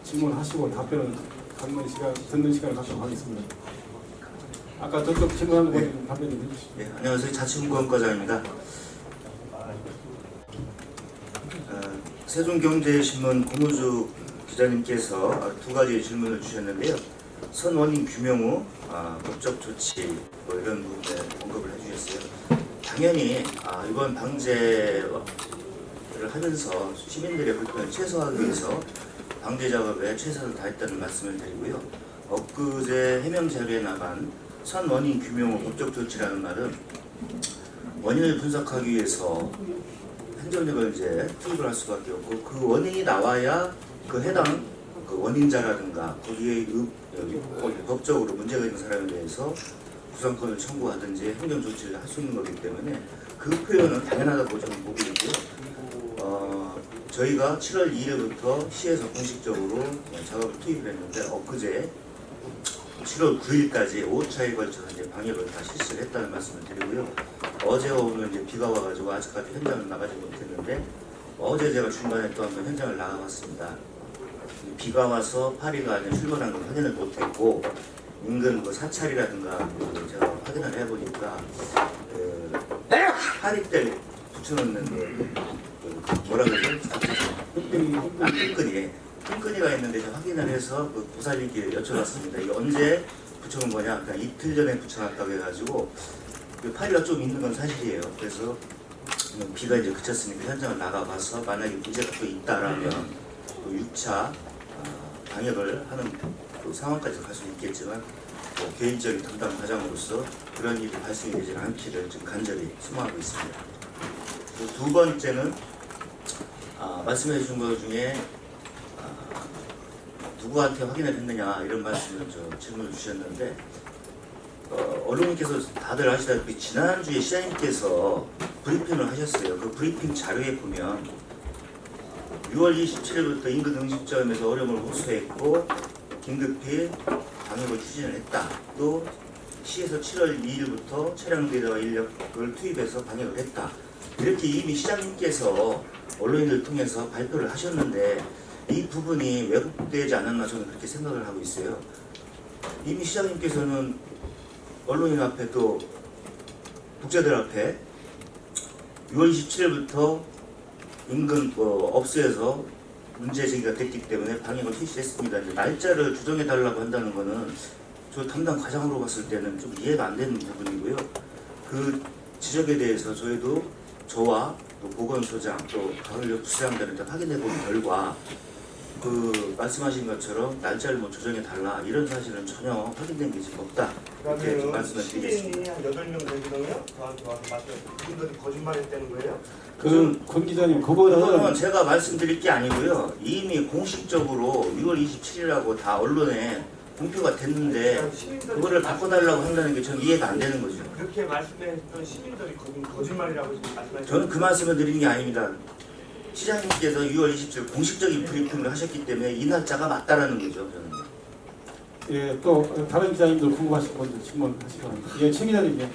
질문하시고 답변을 듣는 시간을 갖도록 하겠습니다. 아까 저쪽 질문하는 분이 답변 좀 해주시죠. 네, 안녕하세요. 자치분권과장입니다. 세종경제신문 고무주 기자님께서 두 가지 질문을 주셨는데요. 선원인 규명 후 법적 조치 이런 부분에 언급을 해주셨어요. 당연히 이번 방제를 하면서 시민들의 불편을 최소화하기 위해서 방제 작업에 최선을 다했다는 말씀을 드리고요. 엊그제 해명 자료에 나간 선원인 규명 후 법적 조치라는 말은 원인을 분석하기 위해서 행정력을 이제 투입을 할 수밖에 없고, 그 원인이 나와야 그 해당 그 원인자라든가 거기에 법적으로 문제가 있는 사람에 대해서 구성권을 청구하든지 행정 조치를 할 수 있는 거기 때문에 그 표현은 당연하다고 저는 보고 있고요. 저희가 7월 2일부터 시에서 공식적으로 작업을 투입을 했는데, 엊그제 7월 9일까지 5차에 걸쳐서 이제 방역을 다 실시를 했다는 말씀을 드리고요. 어제 오늘 이제 비가 와가지고 아직까지 현장을 나가지 못했는데, 어제 제가 중간에 또 한번 현장을 나가봤습니다. 비가 와서 파리가 아닌 출근한 걸 확인을 못했고, 인근 그 사찰이라든가 제가 확인을 해보니까 파리대 붙여놓는 뭐라 그러죠? 끈끈이가 있는데 제가 확인을 해서 그 보살님께 여쭤봤습니다. 이게 언제 붙여놓은 거냐? 그러니까 이틀 전에 붙여놨다고 해가지고 파리가 좀 있는 건 사실이에요. 그래서 비가 이제 그쳤으니까 현장을 나가봐서 만약에 문제가 또 있다라면 또 6차 방역을 하는 그 상황까지 갈 수 있겠지만, 개인적인 담당 과장으로서 그런 일이 발생이 되지 않기를 좀 간절히 소망하고 있습니다. 두 번째는 말씀해 주신 것 중에 누구한테 확인을 했느냐 이런 말씀을 질문을 주셨는데, 언론님께서 다들 아시다시피 지난주에 시장님께서 브리핑을 하셨어요. 그 브리핑 자료에 보면 6월 27일부터 인근 응집점에서 어려움을 호소했고 긴급히 방역을 추진을 했다. 또 시에서 7월 2일부터 차량 대대와 인력을 투입해서 방역을 했다. 이렇게 이미 시장님께서 언론인을 통해서 발표를 하셨는데, 이 부분이 왜곡되지 않았나 저는 그렇게 생각을 하고 있어요. 이미 시장님께서는 언론인 앞에 또 독자들 앞에 6월 27일부터 인근 업소에서 문제 제기가 됐기 때문에 방역을 실시했습니다. 날짜를 조정해 달라고 한다는 거는 저 담당 과장으로 봤을 때는 좀 이해가 안 되는 부분이고요. 그 지적에 대해서 저와 또 보건소장 또 강의력 부사장들한테 확인해 본 결과 그 말씀하신 것처럼 날짜를 조정해 달라 이런 사실은 전혀 확인된 게 지금 없다. 이렇게 말씀을 드리겠습니다. 한 8명 되거든요. 저한테 와서 이분들이 거짓말했다는 거예요? 권 기자님, 그거는 그거는 제가 말씀드릴 게 아니고요. 이미 공식적으로 6월 27일하고 다 언론에 공표가 됐는데 그거를 바꿔달라고 한다는 게 저는 이해가 안 되는 거죠. 그렇게 말씀했던 시민들이 거짓말이라고 지금 말씀하셨죠? 저는 그 말씀을 드리는 게 아닙니다. 시장님께서 6월 27일 공식적인 브리핑을 하셨기 때문에 이 날짜가 맞다라는 거죠. 저는. 예, 또 다른 기자님들 궁금하신 분들 질문하시기 바랍니다. 예, 최 기자님. 예.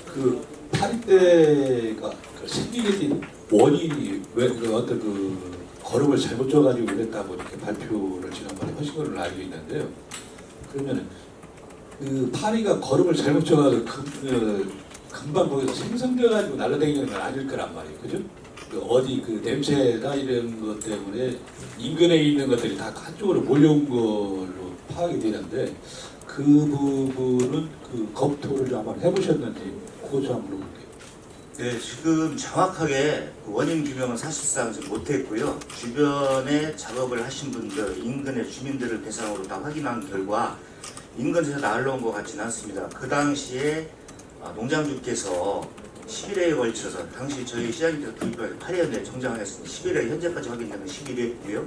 그 파리대가 생기게 된 원인이 왜 어떤 그 걸음을 잘못 줘가지고 그랬다고 이렇게 발표를 지난번에 하신 걸로 알고 있는데요. 그러면 그 파리가 걸음을 잘못 줘가지고 금방 거기서 생성돼가지고 날아다니는 건 아닐 거란 말이에요, 그죠? 그 어디 그 냄새나 이런 것 때문에 인근에 있는 것들이 다 한쪽으로 몰려온 걸로 파악이 되는데, 그 부분은 그 검토를 좀 한번 해보셨는지 그것 좀 한번 물어볼게요. 네, 지금 정확하게 원인 규명은 사실상 지금 못했고요. 주변에 작업을 하신 분들, 인근의 주민들을 대상으로 다 확인한 결과 인근에서 날라온 것 같지는 않습니다. 그 당시에 농장주께서 10일에 걸쳐서 당시 저희 시장님께서 구입할 8회였는데 정장을 했습니다. 11회 현재까지 확인되는 11회였고요.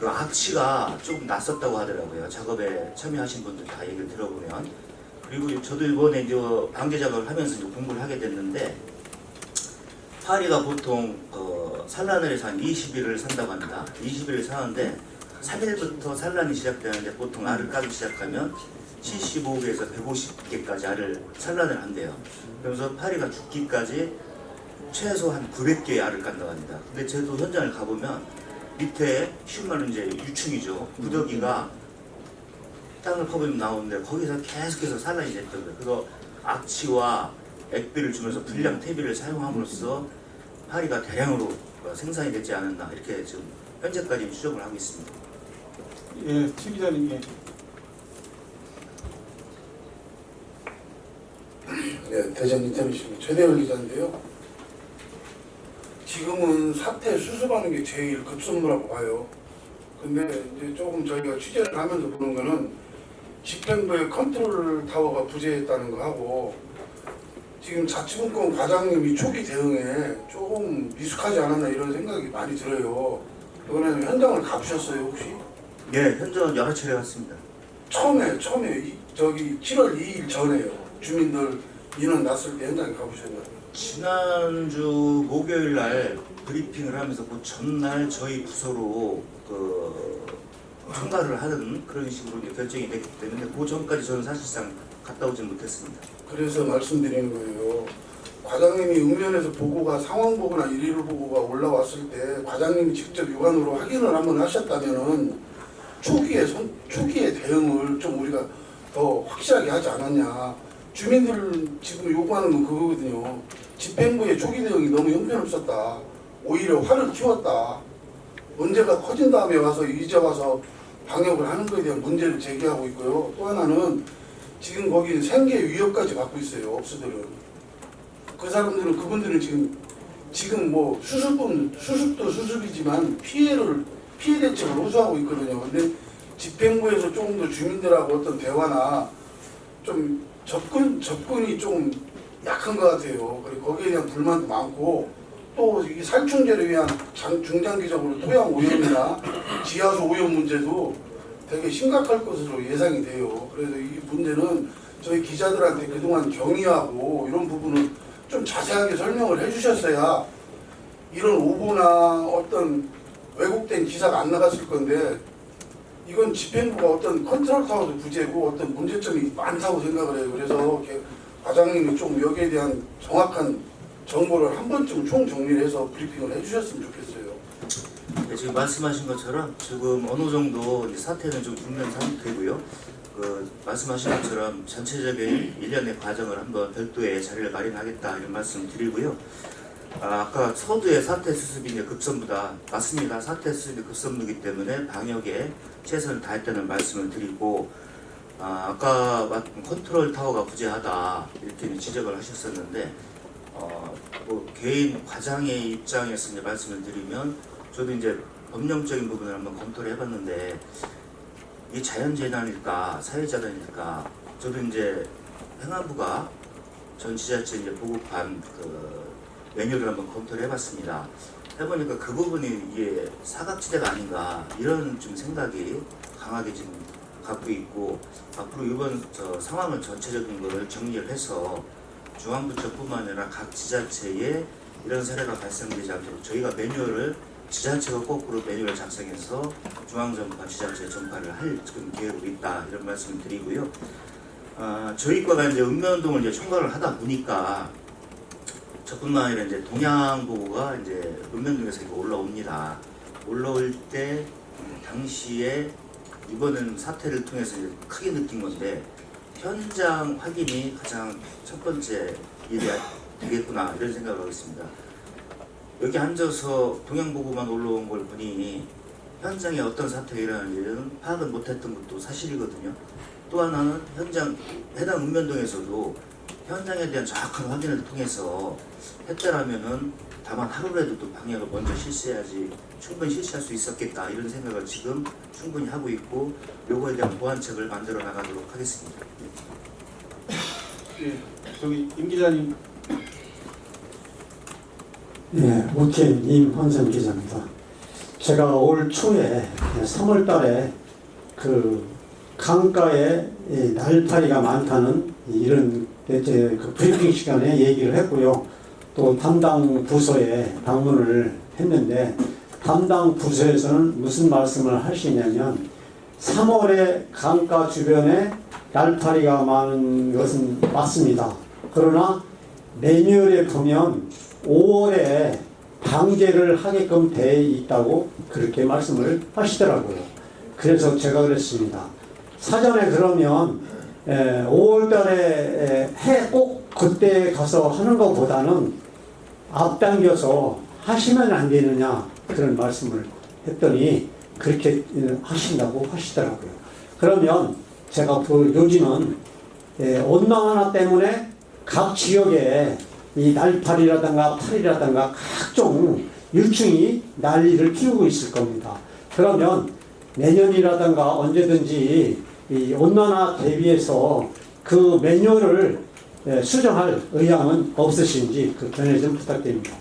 그 악취가 조금 났었다고 하더라고요. 작업에 참여하신 분들 다 얘기를 들어보면. 그리고 저도 이번에 이제 방제 작업을 하면서 이제 공부를 하게 됐는데, 파리가 보통 산란을 해서 한 20일을 산다고 합니다. 20일을 사는데 3일부터 산란이 시작되는데 보통 알을 까기 시작하면 75개에서 150개까지 알을 산란을 한대요. 그러면서 파리가 죽기까지 최소 한 900개의 알을 깐다고 합니다. 근데 저도 현장을 가보면 밑에 쉬운 말로 이제 유충이죠. 구더기가 땅을 퍼보면 나오는데 거기서 계속해서 산란이 됐던 거예요. 그래서 악취와 액비를 주면서 불량 퇴비를 사용함으로써 파리가 대량으로 생산이 되지 않았나 이렇게 지금 현재까지 추정을 하고 있습니다. 예, 최 기자님. 예. 네, 대전 인터넷신문 최대열 기자인데요. 지금은 사태 수습하는 게 제일 급선무라고 봐요. 근데 이제 조금 저희가 취재를 하면서 보는 거는 집행부의 컨트롤 타워가 부재했다는 거 하고 지금 자치분권 과장님이 초기 대응에 조금 미숙하지 않았나 이런 생각이 많이 들어요. 이번에는 현장을 가보셨어요 혹시? 예, 현장은 여러 차례 왔습니다. 처음에 저기 7월 2일 전에요. 주민들 인원 났을 때 현장에 가보셨나요? 지난주 목요일 날 브리핑을 하면서 그 전날 저희 부서로 총괄을 하는 그런 식으로 이제 결정이 됐기 때문에 그 전까지 저는 사실상 갔다 오지 못했습니다. 그래서 말씀드리는 거예요. 과장님이 읍면에서 보고가 상황 보고나 일일 보고가 올라왔을 때 과장님이 직접 육안으로 확인을 한번 하셨다면은 초기에 대응을 좀 우리가 더 확실하게 하지 않았냐. 주민들 지금 요구하는 건 그거거든요. 집행부의 초기 대응이 너무 형편없었다. 오히려 화를 키웠다. 문제가 커진 다음에 와서 이제 와서 방역을 하는 것에 대한 문제를 제기하고 있고요. 또 하나는 지금 거기 생계 위협까지 받고 있어요. 업소들은. 그 사람들은 그분들은 지금 뭐 수습도 수습이지만 피해 대책을 호소하고 있거든요. 근데 집행부에서 조금 더 주민들하고 어떤 대화나 좀 접근이 좀 약한 것 같아요. 그리고 거기에 대한 불만도 많고 또 이 살충제를 위한 중장기적으로 토양 오염이나 지하수 오염 문제도 되게 심각할 것으로 예상이 돼요. 그래서 이 문제는 저희 기자들한테 그동안 경위하고 이런 부분을 좀 자세하게 설명을 해주셨어야 이런 오보나 어떤 왜곡된 기사가 안 나갔을 건데 이건 집행부가 어떤 컨트롤 타워도 부재고 어떤 문제점이 많다고 생각을 해요. 그래서 과장님이 좀 여기에 대한 정확한 정보를 한 번쯤 총정리를 해서 브리핑을 해주셨으면 좋겠어요. 네, 지금 말씀하신 것처럼 지금 어느 정도 이제 사태는 좀 국면 상태고요. 말씀하신 것처럼 전체적인 일련의 과정을 한번 별도의 자리를 마련하겠다 이런 말씀 드리고요. 아까 서두의 사태 수습이 이제 급선무다. 맞습니다. 사태 수습이 급선무이기 때문에 방역에 최선을 다했다는 말씀을 드리고 아까 컨트롤 타워가 부재하다 이렇게 지적을 하셨었는데 뭐 개인 과장의 입장에서 이제 말씀을 드리면 저도 이제 법령적인 부분을 한번 검토를 해봤는데 이게 자연재난일까 사회재난일까 저도 이제 행안부가 전 지자체 이제 보급한 매뉴얼을 한번 검토를 해봤습니다. 해보니까 그 부분이 이게 사각지대가 아닌가 이런 좀 생각이 강하게 지금 갖고 있고 앞으로 이번 상황을 전체적인 것을 정리를 해서 중앙부처뿐만 아니라 각 지자체에 이런 사례가 발생되지 않도록 저희가 매뉴얼을 지자체가 거꾸로 매뉴얼을 작성해서 중앙전파 지자체에 전파를 할 지금 계획으로 있다 이런 말씀을 드리고요. 저희 과가 이제 읍면동을 이제 총괄을 하다 보니까 저뿐만 아니라 이제 동양보고가 이제 읍면동에서 이거 올라옵니다. 올라올 때 당시에 이번은 사태를 통해서 이제 크게 느낀 건데 현장 확인이 가장 첫 번째 일이 되겠구나 이런 생각을 하고 있습니다. 여기 앉아서 동양보고만 올라온 걸 보니 현장에 어떤 사태가 일어나는지는 파악을 못했던 것도 사실이거든요. 또 하나는 해당 읍면동에서도 현장에 대한 정확한 확인을 통해서 했더라면은 다만 하루라도 또 방역을 먼저 실시해야지 충분히 실시할 수 있었겠다 이런 생각을 지금 충분히 하고 있고 요거에 대한 보완책을 만들어 나가도록 하겠습니다. 예, 저기 임 기자님. 네, 우팀 임헌선 기자입니다. 제가 올 초에 3월 달에 그 강가에 날파리가 많다는 이런 그 브리핑 시간에 얘기를 했고요. 또 담당 부서에 방문을 했는데 담당 부서에서는 무슨 말씀을 하시냐면 3월에 강가 주변에 날파리가 많은 것은 맞습니다. 그러나 매뉴얼에 보면 5월에 방제를 하게끔 돼 있다고 그렇게 말씀을 하시더라고요. 그래서 제가 그랬습니다. 사전에 그러면 5월 달에 해 꼭 그때 가서 하는 것보다는 앞당겨서 하시면 안 되느냐 그런 말씀을 했더니 그렇게 하신다고 하시더라고요. 그러면 제가 그 요지는 온난 하나 때문에 각 지역에 이 날파리라든가 파리라든가 각종 유충이 난리를 피우고 있을 겁니다. 그러면 내년이라든가 언제든지 이 온난화 대비해서 그 매뉴얼을 수정할 의향은 없으신지 그 견해 좀 부탁드립니다.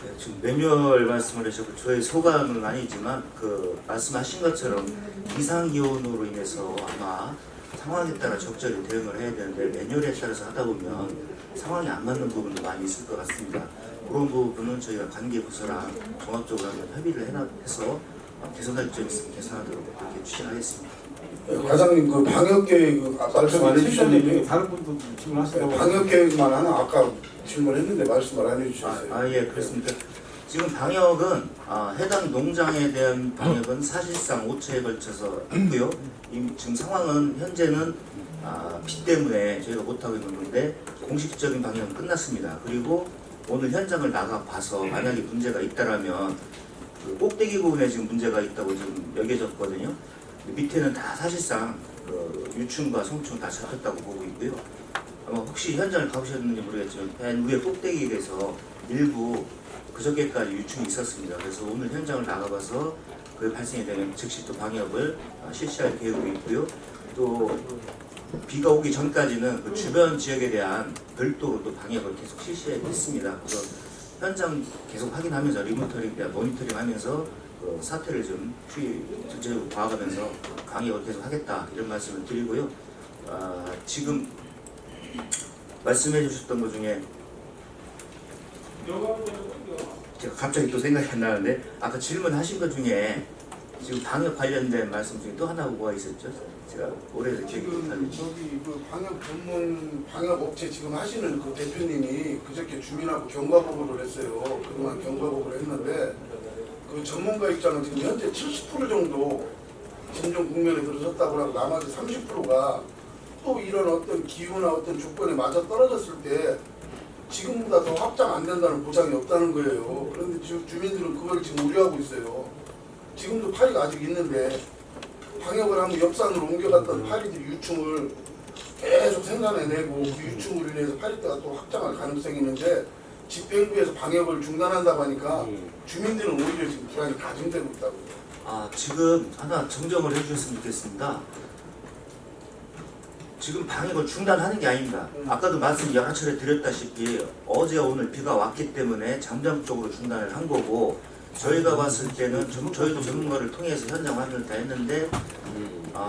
네, 지금 매뉴얼 말씀을 하셨고 저의 소감은 아니지만 그 말씀하신 것처럼 이상 기온으로 인해서 아마 상황에 따라 적절히 대응을 해야 되는데 매뉴얼에 따라서 하다 보면 상황이 안 맞는 부분도 많이 있을 것 같습니다. 그런 부분은 저희가 관계 부서랑 종합적으로 한번 협의를 해서 개선할 점이 있으면 개선하도록 그렇게 추진하겠습니다. 과장님 그 방역 계획 말씀 안 해주셨는데 다른 분도 질문하시라고. 방역 계획만 하나 아까 질문했는데 말씀을 안 해주셨어요. 예, 그렇습니다. 지금 방역은 해당 농장에 대한 방역은 사실상 5차에 걸쳐서 했고요. 지금 상황은 현재는 비 때문에 저희가 못하고 있는 건데 공식적인 방역은 끝났습니다. 그리고 오늘 현장을 나가봐서 만약에 문제가 있다라면 그 꼭대기 부분에 지금 문제가 있다고 지금 여겨졌거든요. 밑에는 다 사실상 유충과 성충 다 잡혔다고 보고 있고요. 아마 혹시 현장을 가보셨는지 모르겠지만 맨 위에 꼭대기에서 일부 그저께까지 유충이 있었습니다. 그래서 오늘 현장을 나가봐서 그 발생이 되면 즉시 또 방역을 실시할 계획이 있고요. 또 비가 오기 전까지는 그 주변 지역에 대한 별도로 또 방역을 계속 실시했습니다. 그래서 현장 계속 확인하면서 모니터링하면서 그 사태를 좀 전체적으로 봐가면서 방역을 계속 하겠다 이런 말씀을 드리고요. 지금 말씀해 주셨던 것 중에 제가 갑자기 또 생각이 안 나는데 아까 질문하신 것 중에 지금 방역 관련된 말씀 중에 또 하나 뭐가 있었죠? 제가 올해도 기억이 지금 못하는데 저기 그 방역 전문 방역 업체 지금 하시는 그 대표님이 그저께 주민하고 경과보고를 했어요. 그동안 경과보고를 했는데 그 전문가 입장은 지금 현재 70% 정도 진정 국면에 들어섰다고 하고 나머지 30%가 또 이런 어떤 기후나 어떤 조건에 맞아 떨어졌을 때 지금보다 더 확장 안 된다는 보장이 없다는 거예요. 그런데 지금 주민들은 그걸 지금 우려하고 있어요. 지금도 파리가 아직 있는데 방역을 하면 옆산으로 옮겨갔던 파리들이 유충을 계속 생산해내고 그 유충으로 인해서 파리떼가 또 확장할 가능성이 있는데 집행부에서 방역을 중단한다고 하니까 주민들은 오히려 지금 불안이 가중되고 있다고요. 지금 하나 정정을 해주셨으면 좋겠습니다. 지금 방역을 중단하는 게 아닙니다. 아까도 말씀 여러 차례 드렸다시피 어제 오늘 비가 왔기 때문에 잠잠적으로 중단을 한 거고 저희가 봤을 때는 저희도 전문가를 통해서 현장 확인을 다 했는데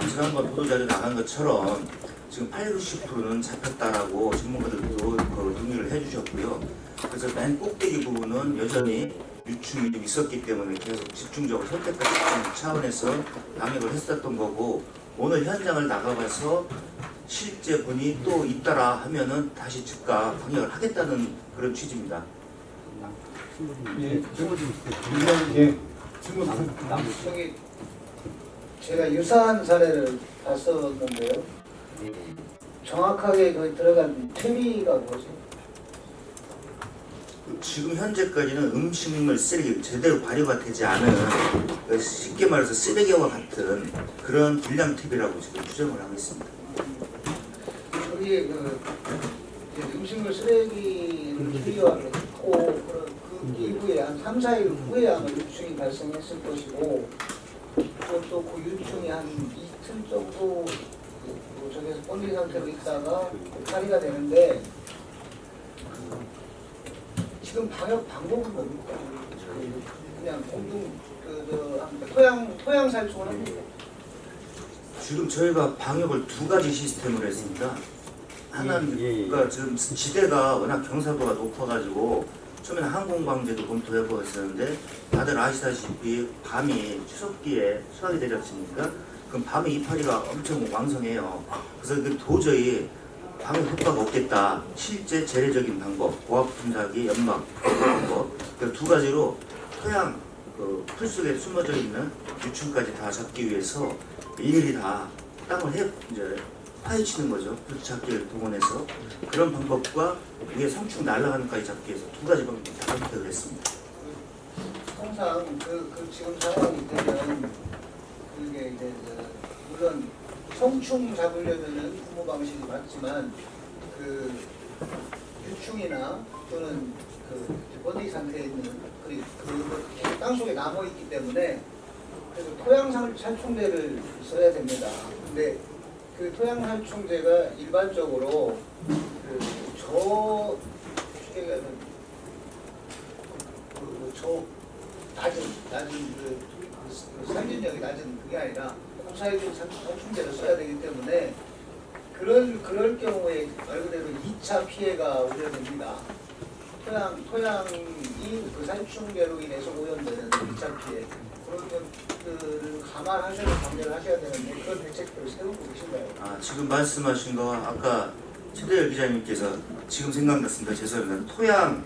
지난번 보도자료 나간 것처럼 지금 80~90%는 잡혔다라고 전문가들도 동의를 해주셨고요. 그래서 맨 꼭대기 부분은 여전히 유충이 좀 있었기 때문에 계속 집중적으로 선택과 집중 차원에서 방역을 했었던 거고 오늘 현장을 나가봐서 실제 분이 또 있다라 하면은 다시 즉각 방역을 하겠다는 그런 취지입니다. 예, 예, 질문 저기 제가 유사한 사례를 봤었는데요. 정확하게 거기 들어간 퇴비가 뭐지? 지금 현재까지는 음식물 쓰레기 제대로 발효가 되지 않은 쉽게 말해서 쓰레기와 같은 그런 불량 팁이라고 지금 추정을 하고 있습니다. 거기에 그 음식물 쓰레기를 투여하고 그 이후에 한 3~4일 후에 아마 유충이 발생했을 것이고 또 그 유충이 한 이틀 정도 저기에서 본디 상태로 있다가 파리가 되는데 지금 방역 방법은 뭡니까? 그냥 공동 토양 살충을 합니다. 지금 저희가 방역을 두 가지 시스템으로 했습니다. 하나는 그러니까 지금 지대가 워낙 경사도가 높아가지고 처음에는 항공방제도 검토해보고 있었는데 다들 아시다시피 밤이 추석기에 수학이 되지 않습니까? 그럼 밤에 이파리가 엄청 왕성해요. 그래서 그 도저히 방역 효과가 없겠다. 실제 재래적인 방법, 고압 분사기, 연막 방법 그 두 가지로 토양 풀 속에 숨어져 있는 유충까지 다 잡기 위해서 일일이 다 땅을 이제 파헤치는 거죠. 풀 잡기를 동원해서 그런 방법과 위에 성충 날아가는까지 잡기 위해서 두 가지 방법을 다 선택을 했습니다. 통상 그 지금 상황이 되면 그게 이제 물론 성충 잡으려면은 부모 방식이 맞지만 그 유충이나 또는 그 번데기 상태에 있는 그 땅속에 남아 있기 때문에 그래서 토양살충제를 써야 됩니다. 근데 그 토양살충제가 일반적으로 저 낮은 살균력이 낮은 그게 아니라 고사율 살충제를 써야 되기 때문에 그럴 경우에 말 그대로 2차 피해가 우려됩니다. 토양이 그 살충제로 인해서 오염되는 2차 피해 그런 것들을 감안하셔서 방제를 하셔야 되는데 그런 대책들을 세우고 계신가요? 지금 말씀하신 거 아까 최대열 기자님께서 지금 생각났습니다. 죄송합니다. 토양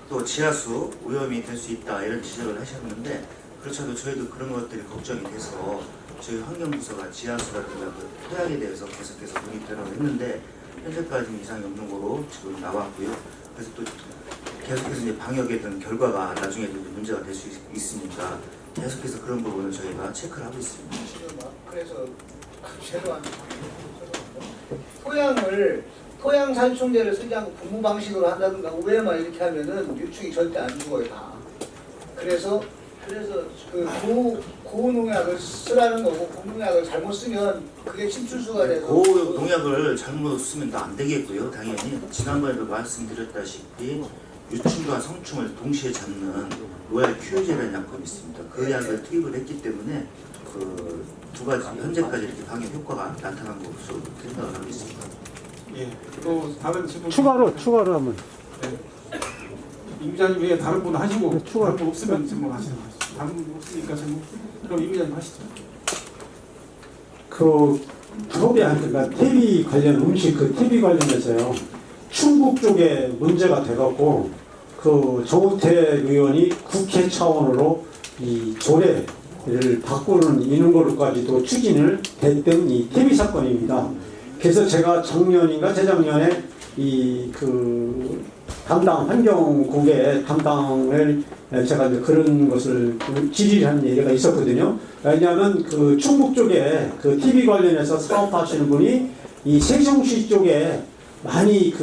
또 지하수 오염이 될 수 있다 이런 지적을 하셨는데 그렇잖아도 저희도 그런 것들이 걱정이 돼서 저희 환경부서가 지하수라든가 그 토양에 대해서 계속해서 모니터링을 했는데 현재까지는 이상이 없는 거로 지금 나왔고요. 그래서 또 계속해서 이제 방역에 대한 결과가 나중에도 문제가 될 수 있으니까 계속해서 그런 부분을 저희가 체크를 하고 있습니다. 지금 그래서 죄송합니다. 토양 살충제를 쓰지 않고 분무 방식으로 한다든가 우회만 이렇게 하면은 유충이 절대 안 죽어요 다. 그래서 그 고농약을 쓰라는 거고 고농약을 잘못 쓰면 그게 침출수가 돼서 고농약을 잘못 쓰면 다 안 되겠고요. 당연히 지난번에도 말씀드렸다시피 유충과 성충을 동시에 잡는 로얄 큐제라는 약품이 있습니다. 그 약을 투입을 했기 때문에 그 두 가지 현재까지 이렇게 방역 효과가 나타난 것으로 생각을 하고 있습니다. 예. 또 다른 질문 추가로 하면 네. 임 기자님 외에 다른 분 하시고 네, 추가. 다른 분 없으면 질문하시는 거죠. 다른 분 없으니까 질문. 그럼 임 기자님 하시죠. 그 그러니까 TV 관련 음식 그 TV 관련해서요. 충북 쪽에 문제가 돼갖고 그 정우택 의원이 국회 차원으로 이 조례를 바꾸는 이런 걸로까지도 추진을 됐던 이 TV 사건입니다. 그래서 제가 작년인가 재작년에 이 그 담당 환경국의 담당을 제가 이제 그런 것을 질의한 예가 있었거든요. 왜냐하면 그 충북 쪽에 그 TV 관련해서 사업하시는 분이 이 세종시 쪽에 많이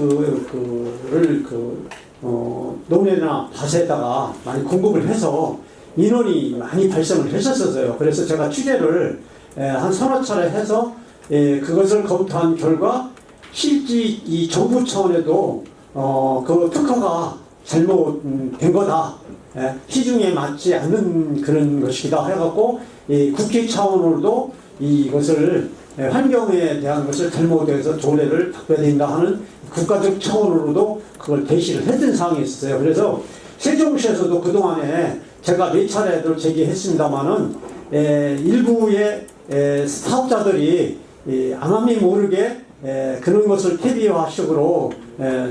논에나 밭에다가 많이 공급을 해서 민원이 많이 발생을 했었어요. 그래서 제가 취재를 한 서너 차례 해서 그것을 검토한 결과 실제 이 정부 차원에도 그 특허가 잘못된 거다. 시중에 맞지 않는 그런 것이다 해갖고 국회 차원으로도 이것을 환경에 대한 것을 잘못해서 조례를 바꿔야 된다 하는 국가적 차원으로도 그걸 제시를 했던 상황이 있었어요. 그래서 세종시에서도 그동안에 제가 몇 차례를 제기했습니다마는 일부의 사업자들이 암암이 모르게 그런 것을 퇴비화식으로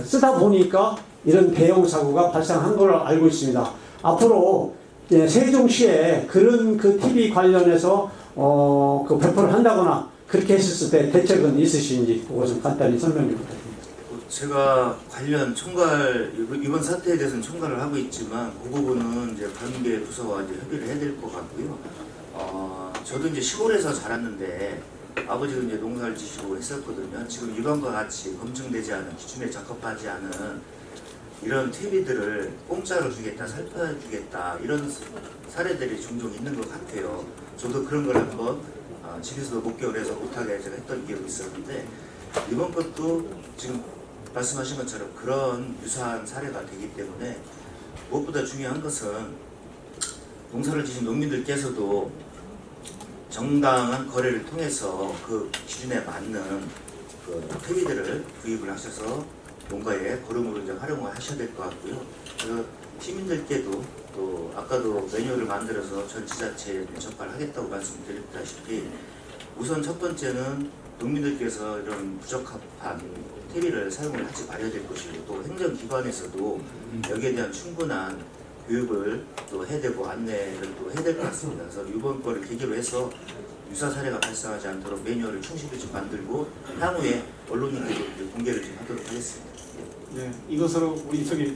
쓰다 보니까 이런 대형 사고가 발생한 걸 알고 있습니다. 앞으로 세종시에 그런 그 TV 관련해서 그 배포를 한다거나 그렇게 했을 때 대책은 있으신지 그것을 간단히 설명 좀 부탁드립니다. 제가 관련 총괄 이번 사태에 대해서는 총괄을 하고 있지만 그 부분은 이제 관계 부서와 이제 협의를 해야 될 것 같고요. 저도 이제 시골에서 자랐는데 아버지도 이제 농사를 지시고 했었거든요. 지금 이번과 같이 검증되지 않은 기준에 적합하지 않은 이런 TV들을 공짜로 주겠다, 살펴주겠다 이런 사례들이 종종 있는 것 같아요. 저도 그런 걸 한번 집에서도 목격을 해서 못하게 제가 했던 기억이 있었는데 이번 것도 지금 말씀하신 것처럼 그런 유사한 사례가 되기 때문에 무엇보다 중요한 것은 농사를 지신 농민들께서도 정당한 거래를 통해서 그 기준에 맞는 그 퇴비들을 구입을 하셔서 농가에 거름으로 이제 활용을 하셔야 될 것 같고요. 그래서 시민들께도 또 아까도 매뉴얼을 만들어서 전 지자체에 접발을 하겠다고 말씀드렸다시피 우선 첫 번째는 농민들께서 이런 부적합한 퇴비를 사용을 하지 말아야 될 것이고 또 행정기관에서도 여기에 대한 충분한 교육을 또 해야 되고 안내를 또 해야 될 것 같습니다. 그래서 이번 거를 계기로 해서 유사 사례가 발생하지 않도록 매뉴얼을 충실히 좀 만들고 향후에 언론인들도 공개를 좀 하도록 하겠습니다. 네, 이것으로 우리 저기